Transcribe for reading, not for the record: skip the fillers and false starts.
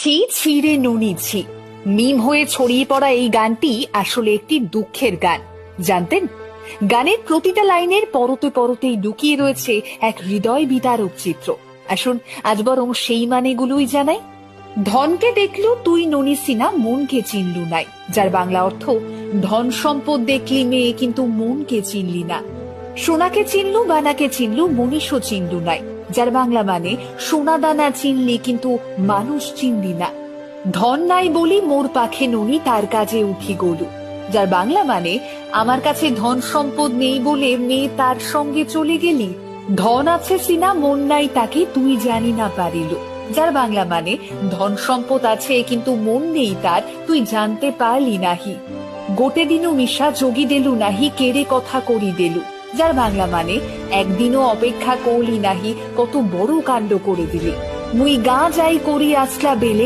ছি ছিঁড়ে নুনি ছি। মিম হয়ে ছড়িয়ে পড়া এই গানটি আসলে একটি দুঃখের গান, জানতেন? গানের প্রতিটা লাইনের পরতে পরতেই লুকিয়ে রয়েছে এক হৃদয় বিদারক চিত্র। আসুন আজ বরং সেই মানেগুলোই জানাই। ধনকে দেখলু তুই ননিসি না, মনকে চিনলু নাই, যার বাংলা অর্থ ধন সম্পদ দেখলি মেয়ে কিন্তু মনকে চিনলি না। সোনাকে চিনলু বানাকে চিনলু, মনীষও চিনলু নাই, যার বাংলা মানে সোনা দানা চিনলি কিন্তু মানুষ চিনলি না। ধন নাই বলি মোর পাখে ননি, তার কাজে উঠি গলু, যার বাংলা মানে আমার কাছে ধন সম্পদ নেই বলে মেয়ে তার সঙ্গে চলে গেলি। ধন আছে সিনা মন নাই তাকে, তুই জানি না পারিলু, যার বাংলা মানে ধন সম্পদ আছে কিন্তু মন নেই তার, তুই জানতে পারলি নাহি। গোটে দিনও মিশা যোগী দেলু নাহি, কেড়ে কথা করি দেলু, যার বাংলা মানে একদিনও অপেক্ষা করলি নাহি, কত বড় কাণ্ড করে দিলি। মুই গা যাই করি আসলা বেলে,